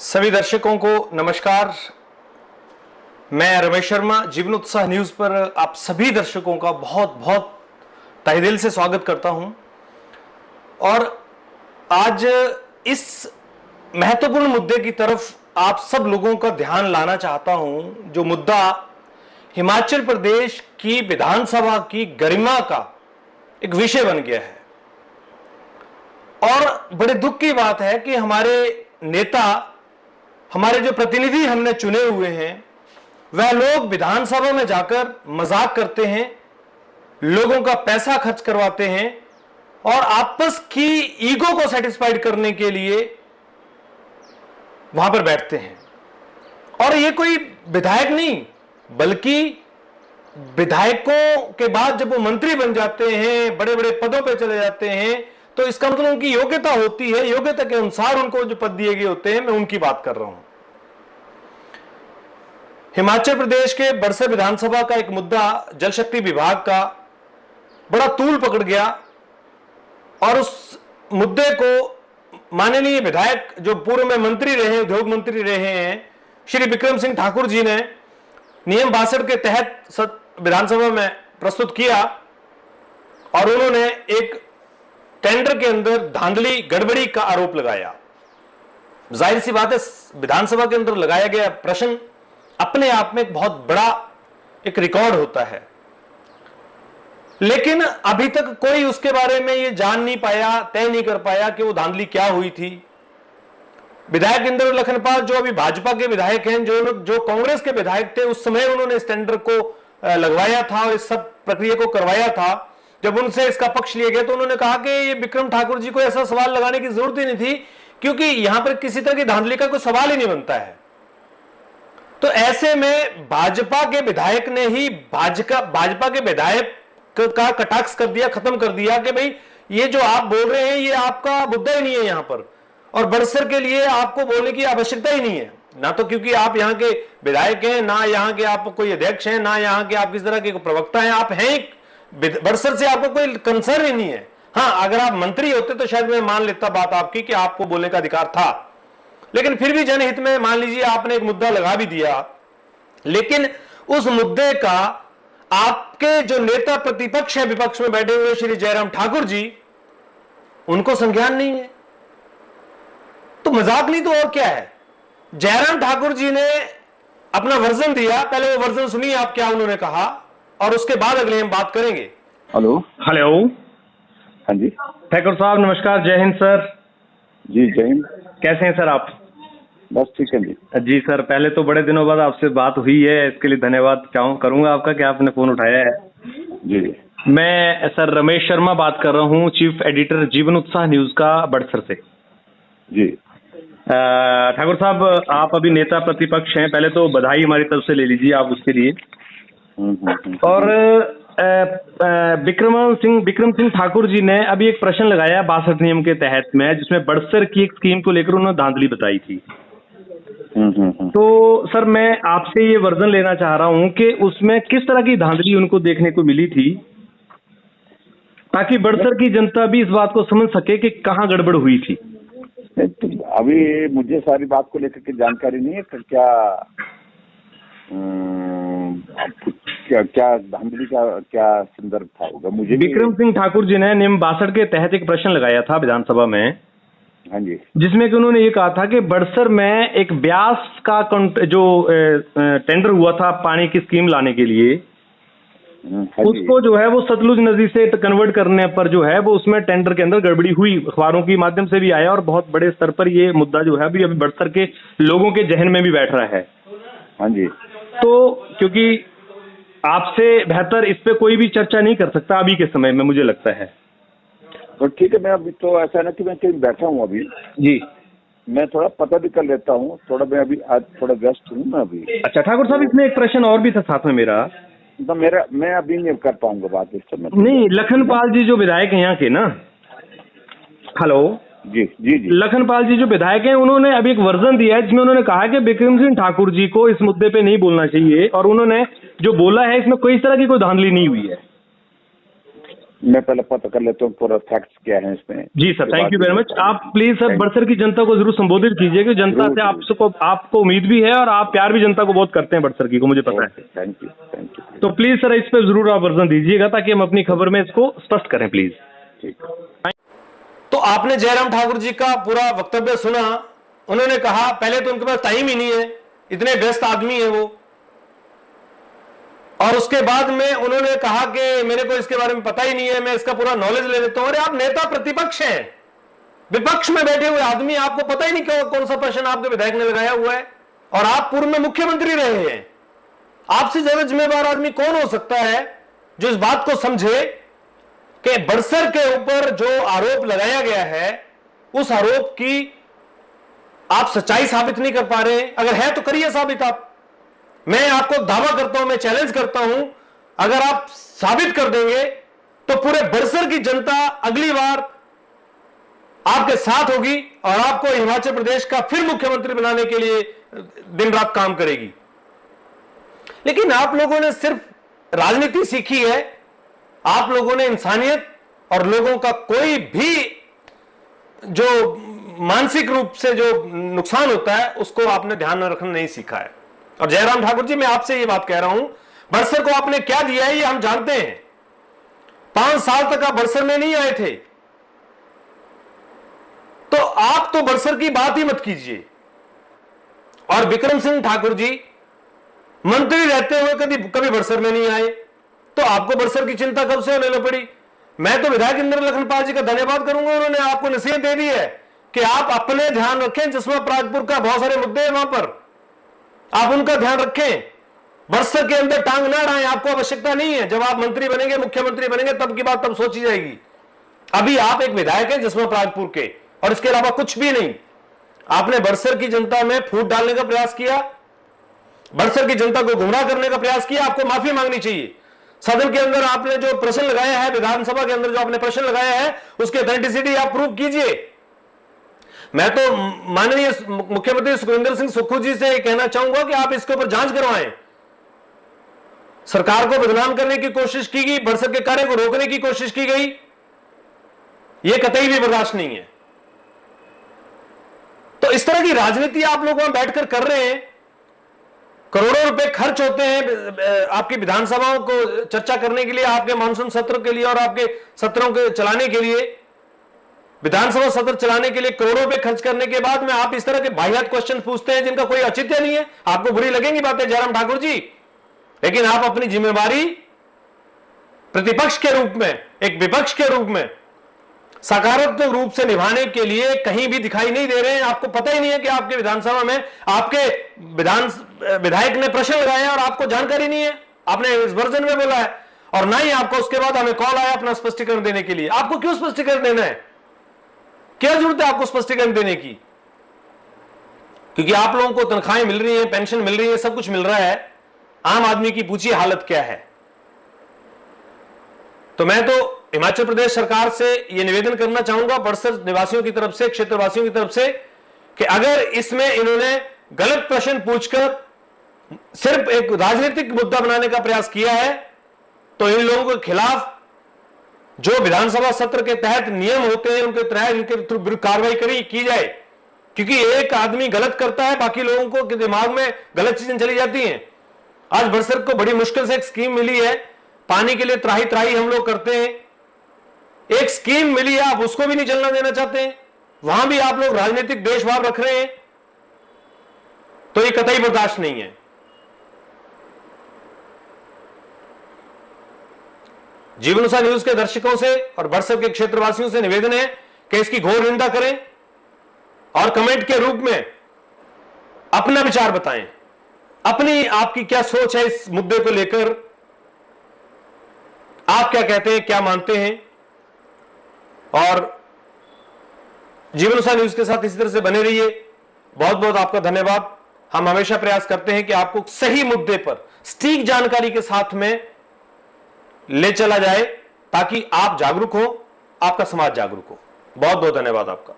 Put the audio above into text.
सभी दर्शकों को नमस्कार। मैं रमेश शर्मा जीवन उत्साह न्यूज़ पर आप सभी दर्शकों का बहुत बहुत तहे दिल से स्वागत करता हूं। और आज इस महत्वपूर्ण मुद्दे की तरफ आप सब लोगों का ध्यान लाना चाहता हूं, जो मुद्दा हिमाचल प्रदेश की विधानसभा की गरिमा का एक विषय बन गया है। और बड़े दुख की बात है कि हमारे नेता, हमारे जो प्रतिनिधि हमने चुने हुए हैं, वह लोग विधानसभा में जाकर मजाक करते हैं, लोगों का पैसा खर्च करवाते हैं और आपस की ईगो को सेटिस्फाइड करने के लिए वहां पर बैठते हैं। और ये कोई विधायक नहीं, बल्कि विधायकों के बाद जब वो मंत्री बन जाते हैं, बड़े बड़े पदों पर चले जाते हैं, तो इसका मतलब उनकी योग्यता होती है, योग्यता के अनुसार उनको जो पद दिए गए होते हैं, मैं उनकी बात कर रहा हूं। हिमाचल प्रदेश के बड़सर विधानसभा का एक मुद्दा जल शक्ति विभाग का बड़ा तूल पकड़ गया और उस मुद्दे को माननीय विधायक जो पूर्व में मंत्री रहे, उद्योग मंत्री रहे हैं, श्री बिक्रम सिंह ठाकुर जी ने नियम 62 के तहत विधानसभा में प्रस्तुत किया और उन्होंने एक टेंडर के अंदर धांधली गड़बड़ी का आरोप लगाया। जाहिर सी बात है, विधानसभा के अंदर लगाया गया प्रश्न अपने आप में एक बहुत बड़ा एक रिकॉर्ड होता है, लेकिन अभी तक कोई उसके बारे में यह जान नहीं पाया, तय नहीं कर पाया कि वो धांधली क्या हुई थी। विधायक इंद्र लखनपाल जो अभी भाजपा के विधायक हैं, जो कांग्रेस के विधायक थे, उस समय उन्होंने इस टेंडर को लगवाया था और इस सब प्रक्रिया को करवाया था। जब उनसे इसका पक्ष लिया गया तो उन्होंने कहा कि ये बिक्रम ठाकुर जी को ऐसा सवाल लगाने की जरूरत ही नहीं थी, क्योंकि यहां पर किसी तरह की धांधली का कोई सवाल ही नहीं बनता है। तो ऐसे में भाजपा के विधायक ने ही भाजपा के विधायक का कटाक्ष कर दिया, खत्म कर दिया कि भाई ये जो आप बोल रहे हैं ये आपका मुद्दा ही नहीं है यहां पर, और बड़सर के लिए आपको बोलने की आवश्यकता ही नहीं है, ना तो क्योंकि आप यहां के विधायक हैं, ना यहां के आप कोई अध्यक्ष हैं, ना यहां के आप किस तरह के प्रवक्ता हैं। आप हैं, बड़सर से आपको कोई कंसर्न ही नहीं है। हाँ, अगर आप मंत्री होते तो शायद मैं मान लेता बात आपकी कि आपको बोलने का अधिकार था, लेकिन फिर भी जनहित में मान लीजिए आपने एक मुद्दा लगा भी दिया, लेकिन उस मुद्दे का आपके जो नेता प्रतिपक्ष है, विपक्ष में बैठे हुए श्री जयराम ठाकुर जी, उनको संज्ञान नहीं है। तो मजाक नहीं तो और क्या है। जयराम ठाकुर जी ने अपना वर्जन दिया, पहले वो वर्जन सुनिए आप क्या उन्होंने कहा, और उसके बाद अगले हम बात करेंगे। हेलो हेलो, हाँ जी ठाकुर साहब नमस्कार। जय हिंद सर। जी जय हिंद। कैसे हैं सर आप? बस ठीक है जी। जी सर, पहले तो बड़े दिनों बाद आपसे बात हुई है, इसके लिए धन्यवाद करूंगा आपका कि आपने फोन उठाया है। जी जी। मैं सर रमेश शर्मा बात कर रहा हूं, चीफ एडिटर जीवन उत्साह न्यूज का बड़सर से। जी ठाकुर साहब, आप अभी नेता प्रतिपक्ष हैं, पहले तो बधाई हमारी तरफ से ले लीजिए आप उसके लिए। और बिक्रम सिंह ठाकुर जी ने अभी एक प्रश्न लगाया 62 नियम के तहत में, जिसमें बड़सर की एक स्कीम को लेकर उन्होंने धांधली बताई थी। तो सर मैं आपसे ये वर्जन लेना चाह रहा हूं कि उसमें किस तरह की धांधली उनको देखने को मिली थी, ताकि बड़सर की जनता भी इस बात को समझ सके कि कहां गड़बड़ हुई थी। तो अभी मुझे सारी बात को लेकर के जानकारी नहीं है, क्या धांधली का क्या संदर्भ था होगा मुझे। बिक्रम सिंह ठाकुर जी ने नियम 62 के तहत एक प्रश्न लगाया था विधानसभा में, हाँ जी, जिसमें कि उन्होंने ये कहा था कि बड़सर में एक ब्यास का जो टेंडर हुआ था पानी की स्कीम लाने के लिए, हाँ उसको जो है वो सतलुज नदी से कन्वर्ट करने पर जो है वो उसमें टेंडर के अंदर गड़बड़ी हुई। अखबारों के माध्यम से भी आया और बहुत बड़े स्तर पर ये मुद्दा जो है अभी बड़सर के लोगों के जहन में भी बैठ रहा है। हाँ जी। तो क्योंकि आपसे बेहतर इस पे कोई भी चर्चा नहीं कर सकता अभी के समय में, मुझे लगता है। तो ठीक है, मैं अभी तो ऐसा है ना कि मैं कहीं बैठा हूँ अभी जी, मैं थोड़ा पता भी कर लेता हूँ, थोड़ा मैं अभी आज थोड़ा व्यस्त हूँ मैं अभी। अच्छा ठाकुर साहब, इसमें एक प्रश्न और भी था साथ में मेरा। तो मैं अभी नहीं कर पाऊंगा बात इस समय। नहीं, लखनपाल जी जो विधायक हैं यहाँ के ना, हेलो जी जी जी, लखनपाल जी जो विधायक हैं, उन्होंने अभी एक वर्जन दिया है जिसमें उन्होंने कहा कि बिक्रम सिंह ठाकुर जी को इस मुद्दे पे नहीं बोलना चाहिए, और उन्होंने जो बोला है इसमें कोई तरह की कोई धांधली नहीं हुई है। मैं पहले पता कर लेता हूँ पूरा फैक्ट्स क्या है इसमें। जी sir, thank you very much. आप प्लीज सर बड़सर की जनता को जरूर संबोधित कीजिए कि जनता से आपको उम्मीद भी है और आप प्यार भी जनता को बहुत करते हैं बड़सर की को, मुझे पता है। Thank you. तो प्लीज सर इस पे जरूर आप वर्जन दीजिएगा ताकि हम अपनी खबर में इसको स्पष्ट करें, प्लीज। ठीक। तो आपने जयराम ठाकुर जी का पूरा वक्तव्य सुना। उन्होंने कहा पहले तो उनके पास टाइम ही नहीं है, इतने व्यस्त आदमी है वो, और उसके बाद में उन्होंने कहा कि मेरे को इसके बारे में पता ही नहीं है, मैं इसका पूरा नॉलेज ले लेता हूं। अरे आप नेता प्रतिपक्ष हैं, विपक्ष में बैठे हुए आदमी, आपको पता ही नहीं कौन सा प्रश्न आपके विधायक ने लगाया हुआ है, और आप पूर्व में मुख्यमंत्री रहे हैं। आपसे ज्यादा जिम्मेदार आदमी कौन हो सकता है जो इस बात को समझे कि बड़सर के ऊपर जो आरोप लगाया गया है उस आरोप की आप सच्चाई साबित नहीं कर पा रहे। अगर है तो करिए साबित आप। मैं आपको दावा करता हूं, मैं चैलेंज करता हूं, अगर आप साबित कर देंगे तो पूरे बड़सर की जनता अगली बार आपके साथ होगी और आपको हिमाचल प्रदेश का फिर मुख्यमंत्री बनाने के लिए दिन रात काम करेगी। लेकिन आप लोगों ने सिर्फ राजनीति सीखी है, आप लोगों ने इंसानियत और लोगों का कोई भी जो मानसिक रूप से जो नुकसान होता है उसको आपने ध्यान में रखना नहीं सीखा है। और जयराम ठाकुर जी, मैं आपसे ये बात कह रहा हूं, बड़सर को आपने क्या दिया है ये हम जानते हैं। 5 साल तक आप बड़सर में नहीं आए थे, तो आप तो बड़सर की बात ही मत कीजिए। और विक्रम सिंह ठाकुर जी मंत्री रहते हुए कभी बड़सर में नहीं आए, तो आपको बड़सर की चिंता कब से होने पड़ी? मैं तो विधायक इंद्र लखनपाल जी का धन्यवाद करूंगा, उन्होंने आपको नसीहत दे दी है कि आप अपने ध्यान रखें। जिसमें परागपुर का बहुत सारे मुद्दे हैं, वहां पर आप उनका ध्यान रखें। बड़सर के अंदर टांग ना अड़ाएं, आपको आवश्यकता नहीं है। जब आप मंत्री बनेंगे, मुख्यमंत्री बनेंगे, तब की बात तब सोची जाएगी। अभी आप एक विधायक हैं जिसमें परागपुर के, और इसके अलावा कुछ भी नहीं। आपने बड़सर की जनता में फूट डालने का प्रयास किया, बड़सर की जनता को गुमराह करने का प्रयास किया। आपको माफी मांगनी चाहिए। सदन के अंदर आपने जो प्रश्न लगाया है, विधानसभा के अंदर जो आपने प्रश्न लगाया है, उसकी ऑथेंटिसिटी आप प्रूव कीजिए। मैं तो माननीय मुख्यमंत्री सुखविंदर सिंह सुक्खू जी से कहना चाहूंगा कि आप इसके ऊपर जांच करवाएं। सरकार को बदनाम करने की कोशिश की गई, बड़सर के कार्य को रोकने की कोशिश की गई, यह कतई भी बर्दाश्त नहीं है। तो इस तरह की राजनीति आप लोग वहां बैठकर कर रहे हैं। करोड़ों रुपए खर्च होते हैं आपकी विधानसभाओं को चर्चा करने के लिए, आपके मानसून सत्र के लिए और आपके सत्रों के चलाने के लिए। विधानसभा सत्र चलाने के लिए करोड़ों रुपए खर्च करने के बाद में आप इस तरह के बाहियात क्वेश्चन पूछते हैं जिनका कोई औचित्य नहीं है। आपको बुरी लगेंगी बातें जयराम ठाकुर जी, लेकिन आप अपनी जिम्मेवारी प्रतिपक्ष के रूप में, एक विपक्ष के रूप में सकारात्मक रूप से निभाने के लिए कहीं भी दिखाई नहीं दे रहे हैं। आपको पता ही नहीं है कि आपके विधानसभा में आपके विधायक ने प्रश्न लगाए हैं और आपको जानकारी नहीं है। आपने इस वर्जन में बोला है, और ना ही आपको उसके बाद हमें कॉल आया अपना स्पष्टीकरण देने के लिए। आपको क्यों स्पष्टीकरण देना है? क्या जरूरत है आपको स्पष्टीकरण देने की? क्योंकि आप लोगों को तनख्वाहें मिल रही हैं, पेंशन मिल रही है, सब कुछ मिल रहा है। आम आदमी की पूछिए हालत क्या है। तो मैं तो हिमाचल प्रदेश सरकार से यह निवेदन करना चाहूंगा, बड़सर निवासियों की तरफ से, क्षेत्रवासियों की तरफ से, कि अगर इसमें इन्होंने गलत प्रश्न पूछकर सिर्फ एक राजनीतिक मुद्दा बनाने का प्रयास किया है, तो इन लोगों के खिलाफ जो विधानसभा सत्र के तहत नियम होते हैं उनके तहत इनके कार्रवाई की जाए। क्योंकि एक आदमी गलत करता है, बाकी लोगों को के दिमाग में गलत चीजें चली जाती हैं। आज बड़सर को बड़ी मुश्किल से एक स्कीम मिली है, पानी के लिए त्राही त्राही हम लोग करते हैं। एक स्कीम मिली है, आप उसको भी नहीं चलना देना चाहते हैं, वहां भी आप लोग राजनीतिक द्वेषभाव रख रहे हैं, तो ये कतई बर्दाश्त नहीं है। जीवनुसा न्यूज के दर्शकों से और बड़सर के क्षेत्रवासियों से निवेदन है कि इसकी घोर निंदा करें और कमेंट के रूप में अपना विचार बताएं। अपनी आपकी क्या सोच है इस मुद्दे को लेकर, आप क्या कहते हैं, क्या मानते हैं। और जीवनुसा न्यूज के साथ इसी तरह से बने रहिए। बहुत बहुत आपका धन्यवाद। हम हमेशा प्रयास करते हैं कि आपको सही मुद्दे पर सटीक जानकारी के साथ में ले चला जाए, ताकि आप जागरूक हो, आपका समाज जागरूक हो। बहुत बहुत धन्यवाद आपका।